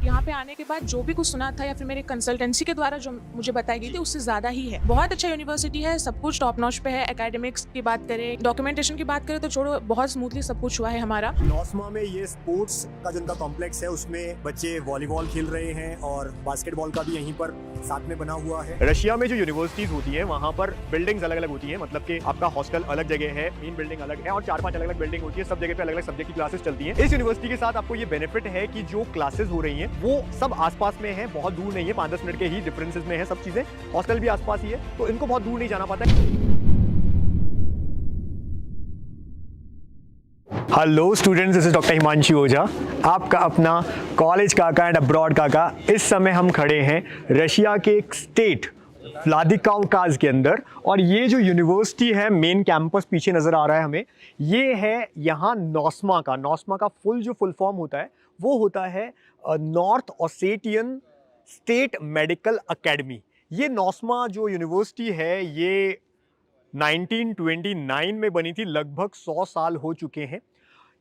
यहाँ पे आने के बाद जो भी कुछ सुना था या फिर मेरे कंसल्टेंसी के द्वारा जो मुझे बताई गई थी उससे ज़्यादा ही है। बहुत अच्छा यूनिवर्सिटी है, सब कुछ टॉप नॉच पे है। एकेडमिक्स की बात करें, डॉक्यूमेंटेशन की बात करें तो छोड़ो, बहुत स्मूथली सब कुछ हुआ है हमारा। नौसमा में ये स्पोर्ट्स का जो उनका कॉम्प्लेक्स है उसमें बच्चे वॉलीबॉल खेल रहे हैं और बास्केटबॉल का भी यहीं पर साथ में बना हुआ है। रशिया में जो यूनिवर्सिटीज होती हैं वहाँ पर बिल्डिंग्स अलग अलग होती हैं, मतलब कि आपका हॉस्टल अलग जगह है, मेन बिल्डिंग अलग है और 4-5 अलग अलग बिल्डिंग होती है। सब जगह पे अलग अलग सब्जेक्ट की क्लासेस चलती हैं। इस यूनिवर्सिटी के साथ आपको ये बेनिफिट है कि जो क्लासेस हो रही हैं वो सब आसपास में है, बहुत दूर नहीं है, 5-10 मिनट के ही डिफरेंसेस में है सब चीजें। हॉस्टल भी आसपास ही है तो इनको बहुत दूर नहीं जाना पड़ता है। Hello students, this is doctor Himanshu Ojha, आपका अपना कॉलेज काका एंड अब्रॉड काका। इस समय हम खड़े हैं रशिया के एक स्टेट व्लादिकाउकाज के अंदर और ये जो यूनिवर्सिटी है, मेन कैंपस पीछे नज़र आ रहा है हमें, ये है यहाँ नौसमा का। नौसमा का फुल फॉर्म होता है वो होता है नॉर्थ ओसेटियन स्टेट मेडिकल अकेडमी। ये नौसमा जो यूनिवर्सिटी है ये 1929 में बनी थी, लगभग 100 साल हो चुके हैं।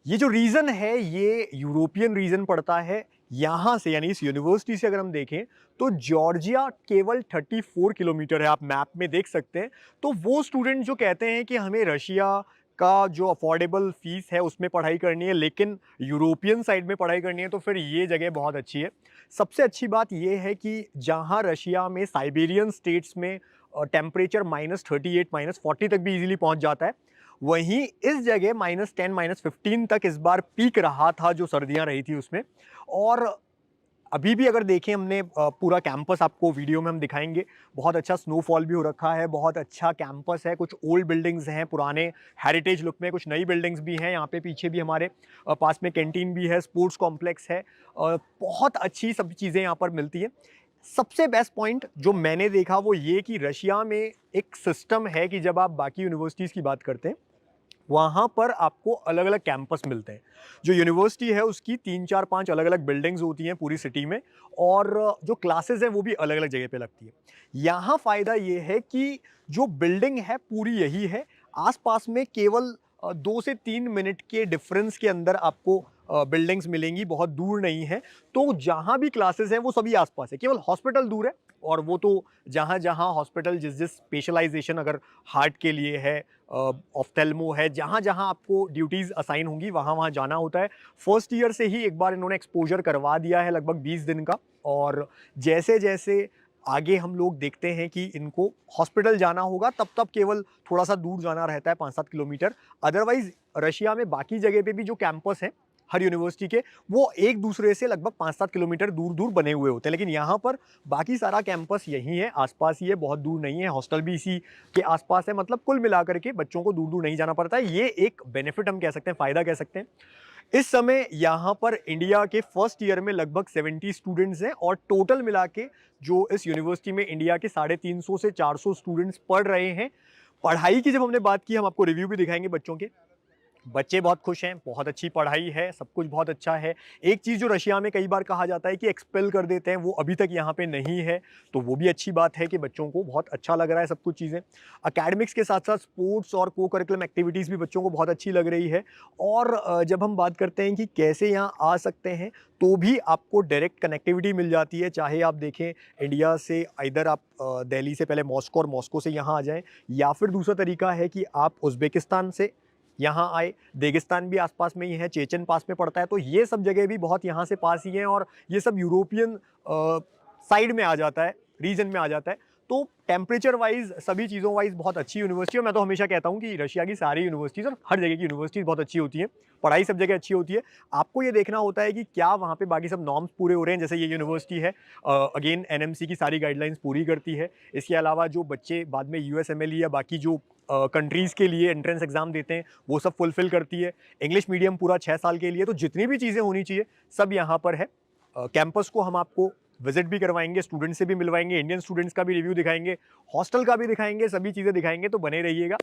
ये जो रीजन है ये यूरोपियन रीजन पड़ता है। यहाँ से यानी इस यूनिवर्सिटी से अगर हम देखें तो जॉर्जिया केवल 34 किलोमीटर है, आप मैप में देख सकते हैं। तो वो स्टूडेंट जो कहते हैं कि हमें रशिया का जो अफोर्डेबल फीस है उसमें पढ़ाई करनी है लेकिन यूरोपियन साइड में पढ़ाई करनी है, तो फिर ये जगह बहुत अच्छी है। सबसे अच्छी बात ये है कि जहाँ रशिया में साइबेरियन स्टेट्स में टेम्परेचर -38 -40 तक भी इजीली पहुंच जाता है, वहीं इस जगह -10 -15 तक इस बार पीक रहा था जो सर्दियां रही थी उसमें। और अभी भी अगर देखें हमने पूरा कैंपस आपको वीडियो में हम दिखाएंगे, बहुत अच्छा स्नोफॉल भी हो रखा है, बहुत अच्छा कैंपस है। कुछ ओल्ड बिल्डिंग्स हैं पुराने हेरिटेज लुक में, कुछ नई बिल्डिंग्स भी हैं। यहाँ पे पीछे भी हमारे पास में कैंटीन भी है, स्पोर्ट्स कॉम्प्लेक्स है, बहुत अच्छी सब चीज़ें यहाँ पर मिलती है। सबसे बेस्ट पॉइंट जो मैंने देखा वो ये कि रशिया में एक सिस्टम है कि जब आप बाकी यूनिवर्सिटीज़ की बात करते हैं वहाँ पर आपको अलग अलग कैंपस मिलते हैं। जो यूनिवर्सिटी है उसकी 3-4-5 अलग अलग बिल्डिंग्स होती हैं पूरी सिटी में और जो क्लासेस हैं वो भी अलग अलग जगह पे लगती है। यहाँ फ़ायदा ये है कि जो बिल्डिंग है पूरी यही है, आसपास में केवल 2 से 3 मिनट के डिफरेंस के अंदर आपको बिल्डिंग्स मिलेंगी, बहुत दूर नहीं है। तो जहाँ भी क्लासेस हैं वो सभी आसपास है, केवल हॉस्पिटल दूर है और वो तो जहाँ जहाँ हॉस्पिटल जिस स्पेशलाइजेशन अगर हार्ट के लिए है, ऑफ्थेल्मो है, जहाँ जहाँ आपको ड्यूटीज़ असाइन होंगी वहाँ वहाँ जाना होता है। फर्स्ट ईयर से ही एक बार इन्होंने एक्सपोजर करवा दिया है लगभग 20 दिन का, और जैसे जैसे आगे हम लोग देखते हैं कि इनको हॉस्पिटल जाना होगा तब तब केवल थोड़ा सा दूर जाना रहता है, 5-7 किलोमीटर। अदरवाइज रशिया में बाकी जगह पे भी जो कैंपस हैं हर यूनिवर्सिटी के, वो एक दूसरे से लगभग 5-7 किलोमीटर दूर दूर बने हुए होते हैं, लेकिन यहाँ पर बाकी सारा कैंपस यही है, आसपास ही है, बहुत दूर नहीं है। हॉस्टल भी इसी के आसपास है, मतलब कुल मिलाकर के बच्चों को दूर दूर नहीं जाना पड़ता है। ये एक बेनिफिट हम कह सकते हैं, फ़ायदा कह सकते हैं। इस समय यहाँ पर इंडिया के फर्स्ट ईयर में लगभग 70 स्टूडेंट्स हैं और टोटल मिला के जो इस यूनिवर्सिटी में इंडिया के 350 से 400 स्टूडेंट्स पढ़ रहे हैं। पढ़ाई की जब हमने बात की, हम आपको रिव्यू भी दिखाएंगे बच्चों के। बच्चे बहुत खुश हैं, बहुत अच्छी पढ़ाई है, सब कुछ बहुत अच्छा है। एक चीज़ जो रशिया में कई बार कहा जाता है कि एक्सपेल कर देते हैं, वो अभी तक यहाँ पे नहीं है, तो वो भी अच्छी बात है कि बच्चों को बहुत अच्छा लग रहा है सब कुछ चीज़ें। एकेडमिक्स के साथ साथ स्पोर्ट्स और को करिकुलम एक्टिविटीज़ भी बच्चों को बहुत अच्छी लग रही है। और जब हम बात करते हैं कि कैसे यहाँ आ सकते हैं, तो भी आपको डायरेक्ट कनेक्टिविटी मिल जाती है। चाहे आप देखें इंडिया से इधर आप दिल्ली से पहले मॉस्को और मॉस्को से यहाँ आ जाएँ, या फिर दूसरा तरीका है कि आप उज़्बेकिस्तान से यहाँ आए। रेगिस्तान भी आसपास में ही है, चेचन पास में पड़ता है, तो ये सब जगह भी बहुत यहाँ से पास ही हैं और ये सब यूरोपियन साइड में आ जाता है, रीजन में आ जाता है। तो टेम्परेचर वाइज, सभी चीज़ों वाइज बहुत अच्छी यूनिवर्सिटी है। मैं तो हमेशा कहता हूँ कि रशिया की सारी यूनिवर्सिटीज़ और हर जगह की यूनिवर्सिटीज़ बहुत अच्छी होती हैं, पढ़ाई सब जगह अच्छी होती है। आपको ये देखना होता है कि क्या वहाँ पे बाकी सब नॉर्म्स पूरे हो रहे हैं। जैसे ये यूनिवर्सिटी है, अगेन एनएमसी की सारी गाइडलाइंस पूरी करती है। इसके अलावा जो बच्चे बाद में यूएसएमएलई या बाकी जो कंट्रीज़ के लिए एंट्रेंस एग्जाम देते हैं वो सब फुलफिल करती है। इंग्लिश मीडियम पूरा 6 साल के लिए, तो जितनी भी चीज़ें होनी चाहिए सब यहाँ पर है। कैंपस को हम आपको विजिट भी करवाएंगे, स्टूडेंट से भी मिलवाएंगे, इंडियन स्टूडेंट्स का भी रिव्यू दिखाएंगे, हॉस्टल का भी दिखाएंगे, सभी चीज़ें दिखाएंगे, तो बने रहिएगा।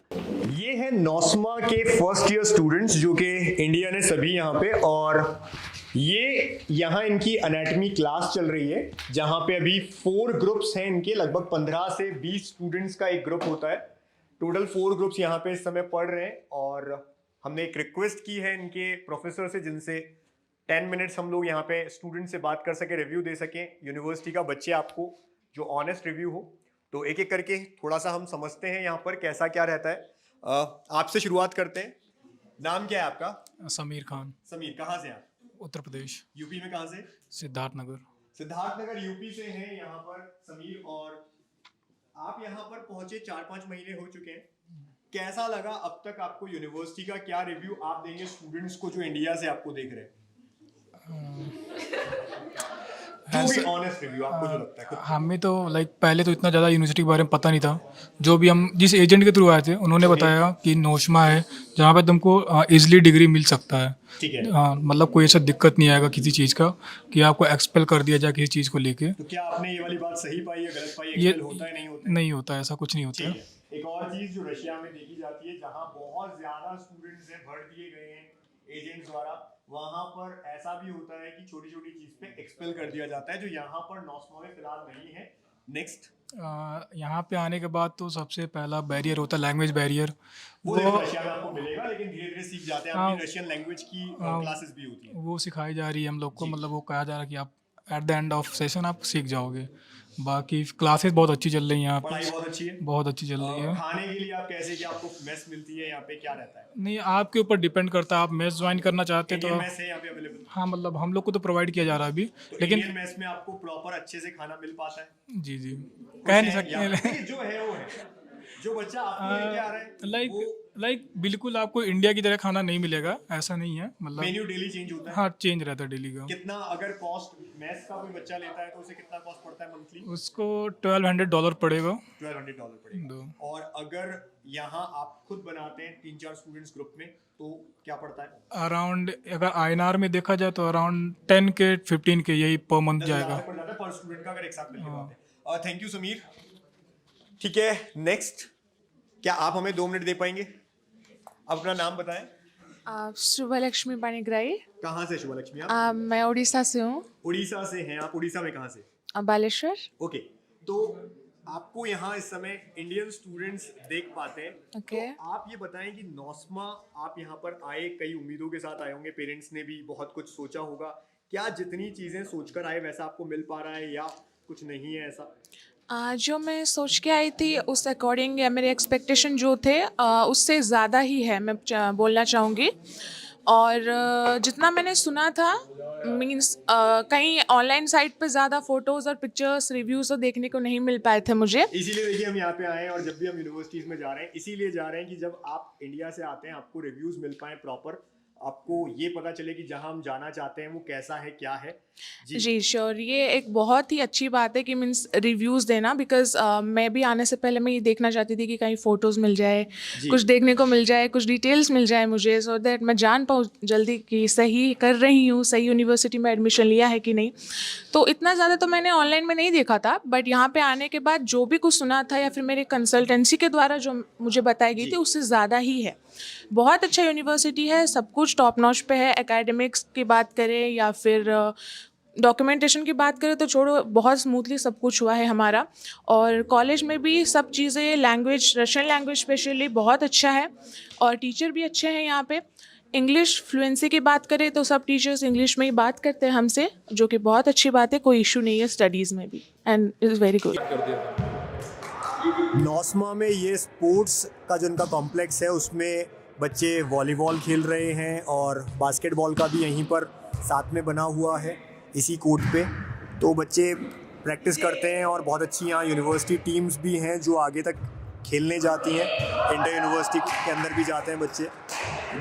ये है नौसमा के फर्स्ट ईयर स्टूडेंट्स जो कि इंडिया ने सभी यहाँ पे, और ये यहाँ इनकी एनाटॉमी क्लास चल रही है जहाँ पे अभी 4 ग्रुप्स हैं इनके, लगभग 15 से 20 स्टूडेंट्स का एक ग्रुप होता है। टोटल 4 ग्रुप्स यहाँ पे इस समय पढ़ रहे हैं और हमने एक रिक्वेस्ट की है इनके प्रोफेसर से, जिनसे 10 मिनट्स हम लोग यहाँ पे स्टूडेंट से बात कर सके, रिव्यू दे सकें यूनिवर्सिटी का, बच्चे आपको जो ऑनेस्ट रिव्यू हो। तो एक एक करके थोड़ा सा हम समझते हैं यहाँ पर कैसा क्या रहता है। आपसे शुरुआत करते हैं। नाम क्या है आपका? समीर खान। समीर, कहाँ से आप? उत्तर प्रदेश। यूपी में कहाँ से? सिद्धार्थनगर। सिद्धार्थनगर यूपी से हैं यहाँ पर समीर। और आप यहाँ पर पहुंचे 4-5 महीने हो चुके हैं। कैसा लगा अब तक आपको यूनिवर्सिटी का? क्या रिव्यू आप देंगे स्टूडेंट्स को जो इंडिया से आपको देख रहे हैं? ऑनेस्ट रिव्यू आपको जो लगता है खुद। हमें तो पहले तो इतना ज़्यादा यूनिवर्सिटी के बारे में पता नहीं था। जो भी हम जिस एजेंट के थ्रू आए थे उन्होंने बताया कि नोशमा है जहाँ पे तुमको इजीली डिग्री मिल सकता है। ठीक है। मतलब कोई ऐसा दिक्कत नहीं आएगा किसी चीज़ का कि आपको एक्सपेल कर दिया जाए किसी चीज़ को लेके। तो क्या आपने ये वाली बात सही पाई या गलत पाई? ये एक्सपेल होता है नहीं होता है? नहीं होता है, ऐसा कुछ नहीं होता ठीक है। है। एक और चीज जो रशिया में देखी जाती है, जहाँ बहुत ज्यादा स्टूडेंट्स हैं, भर दिए गए हैं एजेंट्स द्वारा, वहां पर ऐसा भी होता है कि छोटी छोटी चीज पे एक्सपेल कर दिया जाता है, जो यहाँ पर नॉस्मा में फिलहाल नहीं है। नेक्स्ट, यहाँ पे आने के बाद तो सबसे पहला बैरियर होता है लैंग्वेज बैरियर। वो देखो रशिया में आपको मिलेगा, लेकिन धीरे धीरे सीख जाते हैं। आपकी रशियन लैंग्वेज की क्लासेस भी होती है, वो सिखाई जा रही है हम लोग को। मतलब वो कहा जा रहा है कि आप at the end of session आप सीख जाओगे। बाकी क्लासेस बहुत अच्छी चल रही हैं यहाँ पढ़ाई पे, बहुत अच्छी है। बहुत अच्छी चल रही है। खाने के लिए आप कैसे, कि आपको मेस मिलती है यहाँ पे, क्या रहता है? नहीं, आपके ऊपर डिपेंड करता है। आप मेस ज्वाइन करना चाहते हैं तो मेस है यहाँ पे अवेलेबल? हाँ, मतलब हम लोग को तो प्रोवाइड किया जा रहा है अभी, लेकिन इंडियन मेस में आपको प्रॉपर अच्छे से खाना मिल पाता है? जी जी, कह नहीं सकते। जो है वो है, जो बच्चा आपको लेके आ रहा है लाइक बिल्कुल आपको इंडिया की तरह खाना नहीं मिलेगा, ऐसा नहीं है। मतलब मेन्यू डेली चेंज होता है? हाँ, चेंज रहता है डेली का। कितना अगर कॉस्ट मेस का कोई बच्चा लेता है तो उसे कितना कॉस्ट पड़ता है मंथली? उसको $1200 पड़ेगा। $1200 पड़ेगा। और अगर यहाँ आप खुद बनाते हैं 3-4 स्टूडेंट्स ग्रुप में तो क्या पड़ता है? अराउंड, अगर INR में देखा जाए तो अराउंड 10K 15K यही पर मंथ जाएगा पर स्टूडेंट का, अगर एक साथ मिलके बात है। Thank you Sameer. ठीक है, नेक्स्ट, क्या आप हमें 2 मिनट दे पाएंगे? अपना नाम बताएं। शुभलक्ष्मी पाणिग्राही। कहाँ से शुभलक्ष्मी आप? मैं उड़ीसा से हूँ। उड़ीसा से हैं आप? उड़ीसा में कहाँ से? बालेश्वर। ओके, तो आपको यहाँ इस समय इंडियन स्टूडेंट्स देख पाते हैं। ओके। तो आप ये बताएं कि नॉस्मा, आप यहाँ पर आए कई उम्मीदों के साथ आए होंगे, पेरेंट्स ने भी बहुत कुछ सोचा होगा। क्या जितनी चीज़ें सोचकर आए वैसा आपको मिल पा रहा है या कुछ नहीं है ऐसा? जो मैं सोच के आई थी उस अकॉर्डिंग या मेरे एक्सपेक्टेशन जो थे उससे ज़्यादा ही है, मैं बोलना चाहूँगी। और जितना मैंने सुना था, मींस कहीं ऑनलाइन साइट पे ज़्यादा फ़ोटोज़ और पिक्चर्स रिव्यूज़ तो देखने को नहीं मिल पाए थे मुझे। इसीलिए देखिए हम यहाँ पे आए हैं, और जब भी हम यूनिवर्सिटीज़ में जा रहे हैं इसीलिए जा रहे हैं कि जब आप इंडिया से आते हैं आपको रिव्यूज़ मिल पाए प्रॉपर, आपको ये पता चले कि जहाँ हम जाना चाहते हैं वो कैसा है, क्या है। जी श्योर, ये एक बहुत ही अच्छी बात है कि मीन्स रिव्यूज़ देना, बिकॉज मैं भी आने से पहले मैं ये देखना चाहती थी कि कहीं फ़ोटोज़ मिल जाए, कुछ देखने को मिल जाए, कुछ डिटेल्स मिल जाए मुझे, सो दैट मैं जान पाऊँ जल्दी कि सही कर रही हूँ, सही यूनिवर्सिटी में एडमिशन लिया है कि नहीं। तो इतना ज़्यादा तो मैंने ऑनलाइन में नहीं देखा था, बट यहाँ पे आने के बाद जो भी कुछ सुना था या फिर मेरे कंसल्टेंसी के द्वारा जो मुझे बताई गई थी उससे ज़्यादा ही है। बहुत अच्छा यूनिवर्सिटी है, सब कुछ टॉप नॉच पे है। एकेडमिक्स की बात करें या फिर डॉक्यूमेंटेशन की बात करें तो छोड़ो, बहुत स्मूथली सब कुछ हुआ है हमारा। और कॉलेज में भी सब चीज़ें, लैंग्वेज, रशियन लैंग्वेज स्पेशली बहुत अच्छा है, और टीचर भी अच्छे हैं यहाँ पे। इंग्लिश फ्लुएंसी की बात करें तो सब टीचर्स इंग्लिश में ही बात करते हैं हमसे, जो कि बहुत अच्छी बात है, कोई इशू नहीं है स्टडीज़ में भी, and it is very good. NOSMA में ये स्पोर्ट्स का जो उनका कॉम्प्लेक्स है उसमें बच्चे वॉलीबॉल खेल रहे हैं, और बास्केटबॉल का भी यहीं पर साथ में बना हुआ है इसी कोर्ट पे। तो बच्चे प्रैक्टिस करते हैं, और बहुत अच्छी यहाँ यूनिवर्सिटी टीम्स भी हैं जो आगे तक खेलने जाती हैं। इंटर यूनिवर्सिटी के अंदर भी जाते हैं बच्चे,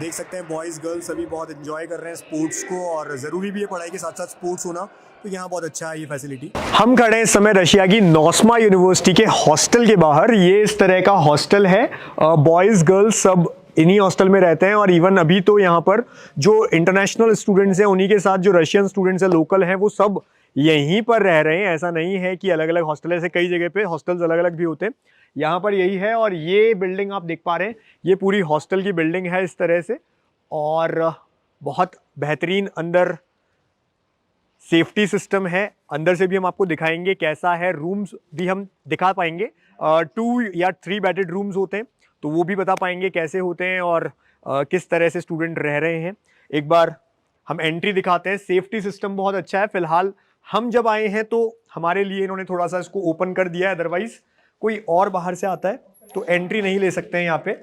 देख सकते हैं बॉयज़ गर्ल्स सभी बहुत एंजॉय कर रहे हैं स्पोर्ट्स को, और ज़रूरी भी है पढ़ाई के साथ साथ स्पोर्ट्स होना, तो यहाँ बहुत अच्छा है ये फैसिलिटी। हम खड़े हैं इस समय रशिया की नॉस्मा यूनिवर्सिटी के हॉस्टल के बाहर। ये इस तरह का हॉस्टल है, बॉयज़ गर्ल्स सब इन्हीं हॉस्टल में रहते हैं, और इवन अभी तो यहाँ पर जो इंटरनेशनल स्टूडेंट्स हैं उन्हीं के साथ जो रशियन स्टूडेंट्स हैं, लोकल हैं, वो सब यहीं पर रह रहे हैं। ऐसा नहीं है कि अलग अलग हॉस्टल, ऐसे कई जगह पे हॉस्टल्स अलग अलग भी होते हैं, यहाँ पर यही है। और ये बिल्डिंग आप देख पा रहे हैं, ये पूरी हॉस्टल की बिल्डिंग है इस तरह से, और बहुत बेहतरीन अंदर सेफ्टी सिस्टम है। अंदर से भी हम आपको दिखाएंगे कैसा है, रूम्स भी हम दिखा पाएंगे। 2 या 3 बेडेड रूम्स होते हैं, तो वो भी बता पाएंगे कैसे होते हैं और किस तरह से स्टूडेंट रह रहे हैं। एक बार हम एंट्री दिखाते हैं। सेफ्टी सिस्टम बहुत अच्छा है। फिलहाल हम जब आए हैं तो हमारे लिए इन्होंने थोड़ा सा इसको ओपन कर दिया है, अदरवाइज कोई और बाहर से आता है तो एंट्री नहीं ले सकते हैं यहाँ पे।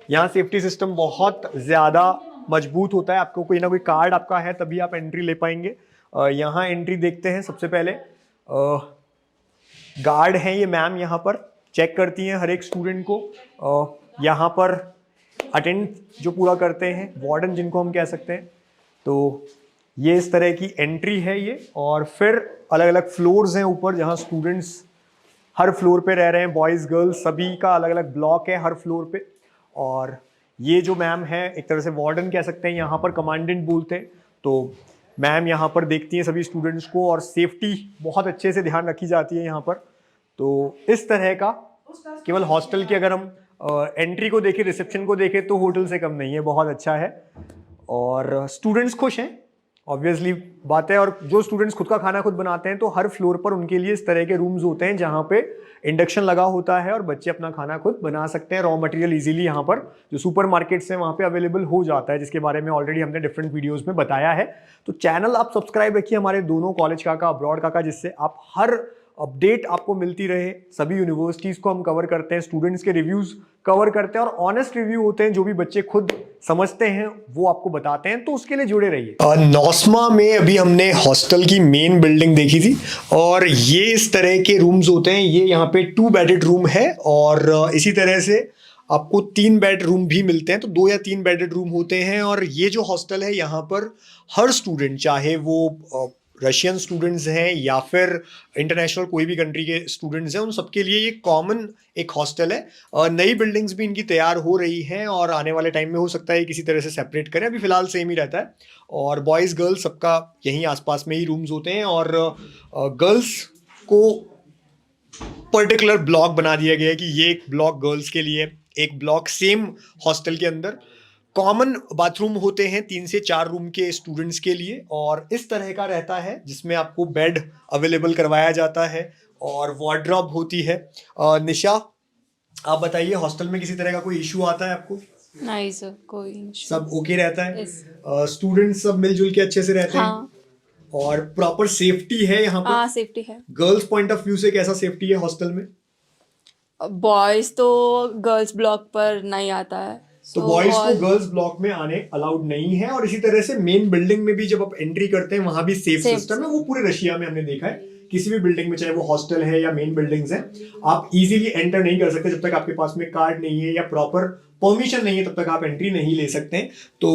यहाँ सेफ्टी सिस्टम बहुत ज़्यादा मजबूत होता है। आपको कोई ना कोई कार्ड आपका है तभी आप एंट्री ले पाएंगे। यहाँ एंट्री देखते हैं। सबसे पहले गार्ड हैं ये मैम, यहाँ पर चेक करती हैं हर एक स्टूडेंट को। यहाँ पर अटेंड जो पूरा करते हैं, वार्डन जिनको हम कह सकते हैं। तो ये इस तरह की एंट्री है ये। और फिर अलग अलग फ्लोर्स हैं ऊपर जहाँ स्टूडेंट्स हर फ्लोर पे रह रहे हैं, बॉयज़ गर्ल्स सभी का अलग अलग ब्लॉक है हर फ्लोर पे। और ये जो मैम है एक तरह से वार्डन कह सकते हैं, यहाँ पर कमांडेंट बोलते हैं। तो मैम यहाँ पर देखती हैं सभी स्टूडेंट्स को और सेफ्टी बहुत अच्छे से ध्यान रखी जाती है यहाँ पर। तो इस तरह का केवल हॉस्टल की अगर हम एंट्री को देखें, रिसेप्शन को देखें तो होटल से कम नहीं है, बहुत अच्छा है। और स्टूडेंट्स खुश हैं, ऑब्वियसली बात है। और जो स्टूडेंट्स खुद का खाना खुद बनाते हैं तो हर फ्लोर पर उनके लिए इस तरह के रूम्स होते हैं जहाँ पे इंडक्शन लगा होता है और बच्चे अपना खाना खुद बना सकते हैं। रॉ मटेरियल इजीली यहाँ पर जो सुपर मार्केट्स हैं वहाँ पे अवेलेबल हो जाता है, जिसके बारे में ऑलरेडी हमने डिफरेंट वीडियोस में बताया है। तो चैनल आप सब्सक्राइब रखिए हमारे दोनों, कॉलेज काका, अब्रॉड काका, जिससे आप हर अपडेट आपको मिलती रहे। सभी यूनिवर्सिटीज़ को हम कवर करते हैं, स्टूडेंट्स के रिव्यूज़ कवर करते हैं और ऑनेस्ट रिव्यू होते हैं, जो भी बच्चे खुद समझते हैं वो आपको बताते हैं। तो उसके लिए जुड़े रहिए। नौस्मा में अभी हमने हॉस्टल की मेन बिल्डिंग देखी थी और ये इस तरह के रूम्स होते हैं। ये यहाँ पे 2 बेडेड रूम है और इसी तरह से आपको 3 बेड रूम भी मिलते हैं। तो 2 या 3 बेडेड रूम होते हैं। और ये जो हॉस्टल है यहाँ पर हर स्टूडेंट, चाहे वो रशियन स्टूडेंट्स हैं या फिर इंटरनेशनल कोई भी कंट्री के स्टूडेंट्स हैं, उन सबके लिए ये कॉमन एक हॉस्टल है। नई बिल्डिंग्स भी इनकी तैयार हो रही हैं और आने वाले टाइम में हो सकता है किसी तरह से सेपरेट करें। अभी फिलहाल सेम ही रहता है। और बॉयज़ गर्ल्स सबका यहीं आसपास में ही रूम्स होते हैं। और गर्ल्स को पर्टिकुलर ब्लॉक बना दिया गया है कि ये एक ब्लॉक गर्ल्स के लिए, एक ब्लॉक सेम हॉस्टल के अंदर कॉमन बाथरूम होते हैं 3 से 4 रूम के स्टूडेंट्स के लिए। और इस तरह का रहता है जिसमें आपको बेड अवेलेबल करवाया जाता है और वार्डरोब होती है। निशा, आप बताइए, हॉस्टल में किसी तरह का कोई इशू आता है आपको? नहीं सर, कोई issue सब ओके रहता है? Yes. स्टूडेंट्स सब मिलजुल के अच्छे से रहते हैं? हाँ और प्रॉपर सेफ्टी है यहाँ पर? हाँ, सेफ्टी है। गर्ल्स पॉइंट ऑफ व्यू से कैसा सेफ्टी है हॉस्टल में? बॉयज तो गर्ल्स ब्लॉक पर नहीं आता है। तो बॉयज को गर्ल्स ब्लॉक में आने अलाउड नहीं है। और इसी तरह से मेन बिल्डिंग में भी जब आप एंट्री करते हैं वहां भी सेफ सिस्टम है। वो पूरे रशिया में हमने देखा है, किसी भी बिल्डिंग में, चाहे वो हॉस्टल है या मेन बिल्डिंग्स हैं, आप इजीली एंटर नहीं कर सकते जब तक आपके पास में कार्ड नहीं है या प्रॉपर परमिशन नहीं है, तब तक आप एंट्री नहीं ले सकते। तो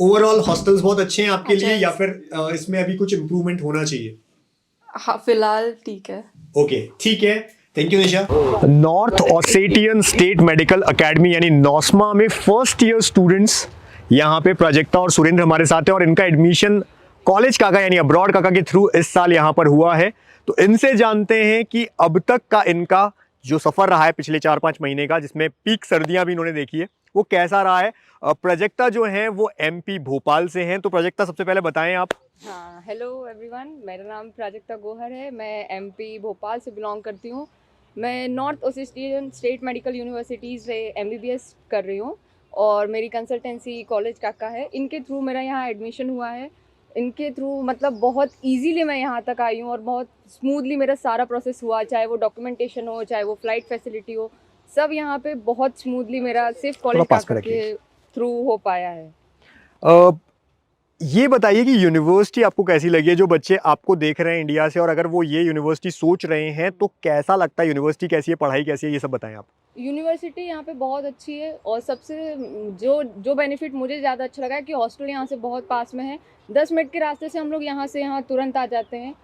ओवरऑल हॉस्टल्स बहुत अच्छे हैं आपके लिए, या फिर इसमें अभी कुछ इम्प्रूवमेंट होना चाहिए? हाँ, फिलहाल ठीक है। ओके, ठीक है, thank you Nisha. North Ossetian State Medical Academy यानी नौस्मा में फर्स्ट ईयर स्टूडेंट्स यहाँ पे प्राजक्ता और सुरेंद्र हमारे साथ हैं और इनका एडमिशन कॉलेज काका यानी अब्रॉड काका के थ्रू इस साल यहाँ पर हुआ है। तो इनसे जानते हैं कि अब तक का इनका जो सफ़र रहा है पिछले 4-5 महीने का, जिसमें पीक सर्दियाँ भी इन्होंने देखी है, वो कैसा रहा है। प्राजक्ता जो हैं वो MP भोपाल से हैं। तो प्राजक्ता, सबसे पहले बताएं आप। हाँ, हेलो एवरीवन, मेरा नाम प्राजक्ता गोहर है। मैं MP भोपाल से बिलोंग करती हूँ। मैं नॉर्थ ओसेटियन स्टेट मेडिकल यूनिवर्सिटी से MBBS कर रही हूँ और मेरी कंसल्टेंसी कॉलेज काका है। इनके थ्रू मेरा यहाँ एडमिशन हुआ है। इनके थ्रू मतलब बहुत इजीली मैं यहाँ तक आई हूँ और बहुत स्मूथली मेरा सारा प्रोसेस हुआ, चाहे वो डॉक्यूमेंटेशन हो, चाहे वो फ्लाइट फैसिलिटी हो, सब यहाँ पे बहुत स्मूथली मेरा सिर्फ कॉलेज काका के थ्रू हो पाया है। ये बताइए कि यूनिवर्सिटी आपको कैसी लगी है? जो बच्चे आपको देख रहे हैं इंडिया से और अगर वो ये यूनिवर्सिटी सोच रहे हैं तो कैसा लगता है? यूनिवर्सिटी कैसी है, पढ़ाई कैसी है, ये सब बताएं आप। यूनिवर्सिटी यहाँ पे बहुत अच्छी है और सबसे जो बेनिफिट मुझे ज़्यादा अच्छा लगा है कि हॉस्टल यहाँ से बहुत पास में है। 10 मिनट के रास्ते से हम लोग यहाँ से यहाँ तुरंत आ जाते हैं।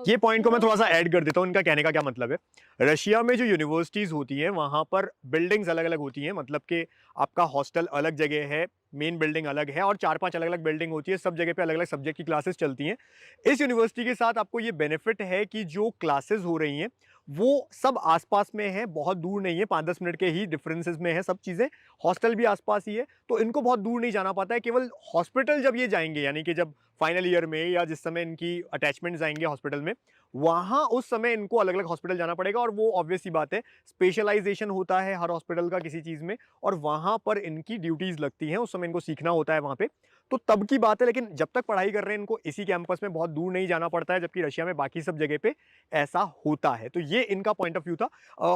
ये पॉइंट को मैं थोड़ा सा ऐड कर देता हूँ। इनका कहने का क्या मतलब है, रशिया में जो यूनिवर्सिटीज़ होती हैं वहाँ पर बिल्डिंग्स अलग अलग होती हैं। मतलब कि आपका हॉस्टल अलग जगह है, मेन बिल्डिंग अलग है और 4-5 अलग अलग बिल्डिंग होती है। सब जगह पे अलग अलग सब्जेक्ट की क्लासेस चलती हैं। इस यूनिवर्सिटी के साथ आपको ये बेनिफिट है कि जो क्लासेस हो रही हैं वो सब आसपास में है, बहुत दूर नहीं है, 5-10 मिनट के ही डिफरेंसेस में है सब चीज़ें। हॉस्टल भी आसपास ही है, तो इनको बहुत दूर नहीं जाना पड़ता है। केवल हॉस्पिटल जब ये जाएंगे, यानी कि जब फाइनल ईयर में या जिस समय इनकी अटैचमेंट्स आएंगे हॉस्पिटल में, वहाँ उस समय इनको अलग अलग हॉस्पिटल जाना पड़ेगा। और वो ऑब्वियस सी बात है, स्पेशलाइजेशन होता है हर हॉस्पिटल का किसी चीज़ में, और वहाँ पर इनकी ड्यूटीज़ लगती हैं, उस समय इनको सीखना होता है वहाँ पे। तो तब की बात है, लेकिन जब तक पढ़ाई कर रहे हैं इनको इसी कैंपस में बहुत दूर नहीं जाना पड़ता है, जबकि रशिया में बाकी सब जगह पे ऐसा होता है। तो ये इनका पॉइंट ऑफ व्यू था।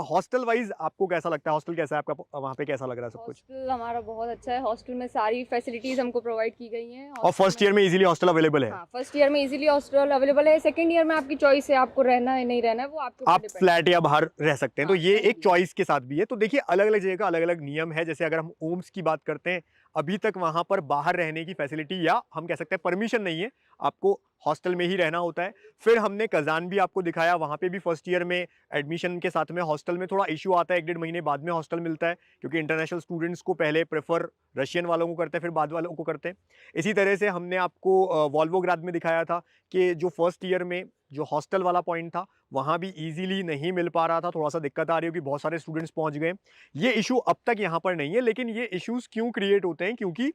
हॉस्टल वाइज आपको कैसा लगता है? हॉस्टल कैसा है आपका, वहाँ पे कैसा लग रहा है सब कुछ? हॉस्टल हमारा बहुत अच्छा है। हॉस्टल में सारी फैसिलिटीज़ हमको प्रोवाइड की गई हैं। और फर्स्ट ईयर में इजीली हॉस्टल अवेलेबल है? हाँ, फर्स्ट ईयर में इजीली हॉस्टल अवेलेबल है। सेकंड ईयर में आपकी चॉइस है, आपको रहना है नहीं रहना है, वो आपके ऊपर आप डिपेंड फ्लैट या बाहर रह सकते हैं। तो हाँ, ये कहीं एक भी। चॉइस के साथ भी है। तो देखिए अलग अलग जगह का अलग अलग नियम है। जैसे अगर हम ओम्स की बात करते हैं, अभी तक वहां पर बाहर रहने की फैसिलिटी या हम कह सकते हैं परमिशन नहीं है, आपको हॉस्टल में ही रहना होता है। फिर हमने कजान भी आपको दिखाया, वहां पे भी फर्स्ट ईयर में एडमिशन के साथ में हॉस्टल में थोड़ा इशू आता है, 1-1.5 महीने बाद में हॉस्टल मिलता है, क्योंकि इंटरनेशनल स्टूडेंट्स को पहले प्रेफर रशियन वालों को करते हैं, फिर बाद वालों को करते हैं। इसी तरह से हमने आपको वॉल्वोग्राद में दिखाया था कि जो फर्स्ट ईयर में जो हॉस्टल वाला पॉइंट था, वहाँ भी इजीली नहीं मिल पा रहा था, थोड़ा सा दिक्कत आ रही है कि बहुत सारे स्टूडेंट्स पहुँच गए। ये इशू अब तक यहाँ पर नहीं है, लेकिन ये इश्यूज क्यों क्रिएट होते हैं? क्योंकि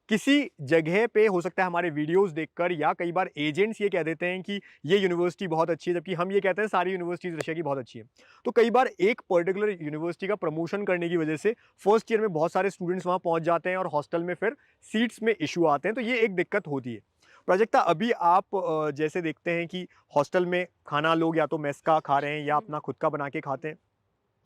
किसी जगह पे हो सकता है हमारे वीडियोस देखकर या कई बार एजेंट्स ये कह देते हैं कि ये यूनिवर्सिटी बहुत अच्छी है, जबकि हम ये कहते हैं सारी यूनिवर्सिटीज़ रशिया की बहुत अच्छी है। तो कई बार एक पर्टिकुलर यूनिवर्सिटी का प्रमोशन करने की वजह से फर्स्ट ईयर में बहुत सारे स्टूडेंट्स वहाँ पहुँच जाते हैं और हॉस्टल में फिर सीट्स में इशू आते हैं, तो ये एक दिक्कत होती है। प्राजक्ता, अभी आप जैसे देखते हैं कि हॉस्टल में खाना लोग या तो मेस का खा रहे हैं या अपना खुद का बना के खाते हैं।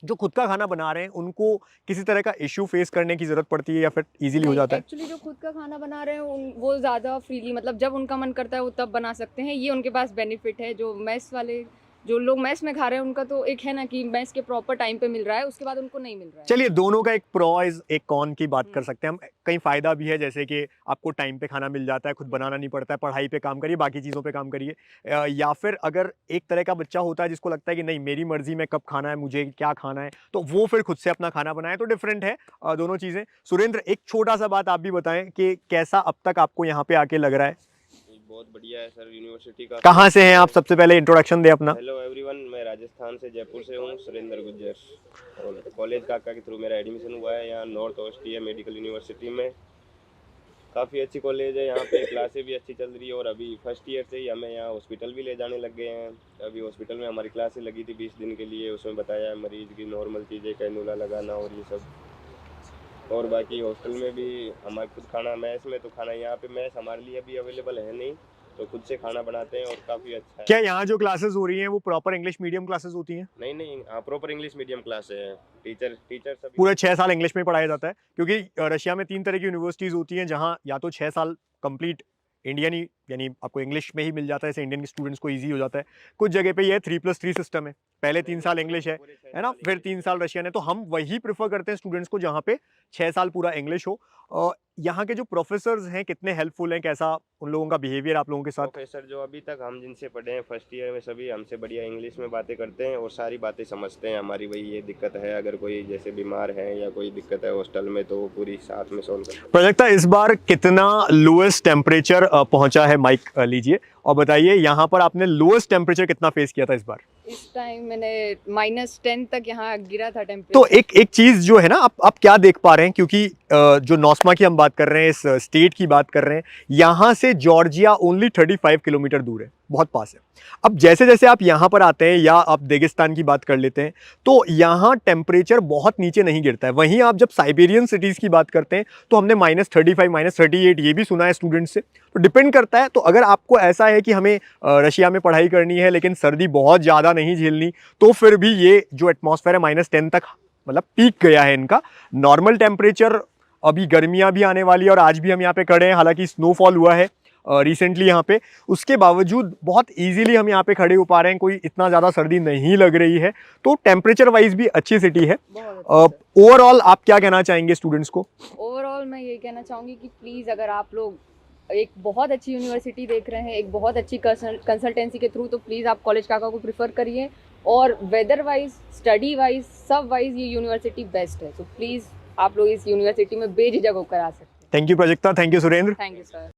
जो खुद का खाना बना रहे हैं उनको किसी तरह का इश्यू फेस करने की ज़रूरत पड़ती है या फिर इजीली हो जाता है? एक्चुअली जो खुद का खाना बना रहे हैं वो ज़्यादा फ्रीली, मतलब जब उनका मन करता है वो तब बना सकते हैं, ये उनके पास बेनिफिट है। जो मेस वाले, जो लोग मेस में खा रहे हैं, उनका तो एक है ना कि मेस के प्रॉपर टाइम पे मिल रहा है, उसके बाद उनको नहीं मिल रहा है। चलिए, दोनों का एक प्रोज एक कॉन की बात कर सकते हैं हम। कहीं फ़ायदा भी है, जैसे कि आपको टाइम पे खाना मिल जाता है, खुद बनाना नहीं पड़ता है, पढ़ाई पे काम करिए, बाकी चीज़ों पे काम करिए। या फिर अगर एक तरह का बच्चा होता है जिसको लगता है कि नहीं मेरी मर्ज़ी में कब खाना है, मुझे क्या खाना है, तो वो फिर खुद से अपना खाना बनाए, तो डिफरेंट है दोनों चीज़ें। सुरेंद्र, एक छोटा सा बात आप भी बताएं कि कैसा अब तक आपको यहाँ पे आके लग रहा है? बहुत बढ़िया है सर, यूनिवर्सिटी का। कहाँ से हैं आप? सबसे पहले इंट्रोडक्शन दें अपना। हेलो एवरीवन, मैं राजस्थान से जयपुर से हूँ, सुरेंद्र गुज्जर। और कॉलेज काका के थ्रू मेरा एडमिशन हुआ है यहाँ नॉर्थ ऑस्ट्रिया मेडिकल यूनिवर्सिटी में। काफ़ी अच्छी कॉलेज है, यहाँ पे क्लासें भी अच्छी चल रही है। और अभी फर्स्ट ईयर से ही हमें यहाँ हॉस्पिटल भी ले जाने लग गए हैं। अभी हॉस्पिटल में हमारी क्लासें लगी थी 20 दिन के लिए, उसमें बताया है मरीज़ की नॉर्मल चीज़ें, कैनुला लगाना और ये सब। और बाकी हॉस्टल में भी हमारे खुद खाना, मैस में तो खाना यहाँ पे मैस हमारे लिए अभी अवेलेबल है नहीं, तो खुद से खाना बनाते हैं और काफ़ी अच्छा है। क्या यहाँ जो क्लासेस हो रही हैं वो प्रॉपर इंग्लिश मीडियम क्लासेस होती हैं? नहीं, हाँ प्रॉपर इंग्लिश मीडियम क्लास है। टीचर सभी पूरे 6 साल इंग्लिश में पढ़ाया जाता है? क्योंकि रशिया में 3 तरह की यूनिवर्सिटीज़ होती हैं, जहाँ या तो 6 साल कंप्लीट इंडियन ही, यानी आपको इंग्लिश में ही मिल जाता है, जैसे इंडियन के स्टूडेंट्स को इजी हो जाता है। कुछ जगह पे ये 3+3 सिस्टम है, पहले 3 साल इंग्लिश है ना, फिर 3 साल रशियन है। तो हम वही प्रेफर करते हैं स्टूडेंट्स को जहाँ पे 6 साल पूरा इंग्लिश हो। यहाँ के जो प्रोफेसर्स हैं कितने हेल्पफुल हैं, कैसा उन लोगों का बिहेवियर आप लोगों के साथ? प्रोफेसर जो अभी तक हम जिनसे पढ़े हैं फर्स्ट ईयर में, सभी हमसे बढ़िया इंग्लिश में बातें करते हैं और सारी बातें समझते हैं हमारी। वही ये दिक्कत है, अगर कोई जैसे बीमार है या कोई दिक्कत है हॉस्टल में, तो वो पूरी साथ में सॉल्व करते हैं। प्राजक्ता, इस बार कितना लोएस्ट टेम्परेचर पहुंचा है? माइक लीजिए और बताइए, यहाँ पर आपने लोएस्ट टेम्परेचर कितना फेस किया था इस बार? इस टाइम मैंने -10 तक यहाँ गिरा था तो टेम्परेचर। एक चीज जो है ना, आप क्या देख पा रहे हैं, क्योंकि जो नॉस्मा की हम बात कर रहे हैं, इस स्टेट की बात कर रहे हैं, यहाँ से जॉर्जिया ओनली 35 किलोमीटर दूर है, बहुत पास है। अब जैसे जैसे आप यहाँ पर आते हैं या आप दागिस्तान की बात कर लेते हैं, तो यहाँ टेम्परेचर बहुत नीचे नहीं गिरता है। वहीं आप जब साइबेरियन सिटीज़ की बात करते हैं तो हमने -35, -38 ये भी सुना है स्टूडेंट से। तो डिपेंड करता है। तो अगर आपको ऐसा है कि हमें रशिया में पढ़ाई करनी है लेकिन सर्दी बहुत ज़्यादा नहीं झेलनी, तो फिर भी ये जो एटमॉस्फेयर है -10 तक मतलब पीक गया है इनका। नॉर्मल टेम्परेचर, अभी गर्मियाँ भी आने वाली है और आज भी हम यहाँ पे खड़े हैं, हालांकि स्नोफॉल हुआ है रिसेंटली यहाँ पे, उसके बावजूद बहुत इजीली हम यहाँ पे खड़े हो पा रहे हैं, कोई इतना ज़्यादा सर्दी नहीं लग रही है। तो टेम्परेचर वाइज भी अच्छी सिटी है। ओवरऑल आप क्या कहना चाहेंगे स्टूडेंट्स को? ओवरऑल मैं ये कहना चाहूँगी कि प्लीज़, अगर आप लोग एक बहुत अच्छी यूनिवर्सिटी देख रहे हैं, एक बहुत अच्छी कंसल्टेंसी के थ्रू, तो प्लीज़ आप कॉलेज काका को प्रिफर करिए। और वेदर वाइज, स्टडी वाइज, सब वाइज ये यूनिवर्सिटी बेस्ट है। तो प्लीज़ आप लोग इस यूनिवर्सिटी में बेझिझक होकर आ सकते हैं। Thank you Prajakta, thank you Surendra. Thank you sir.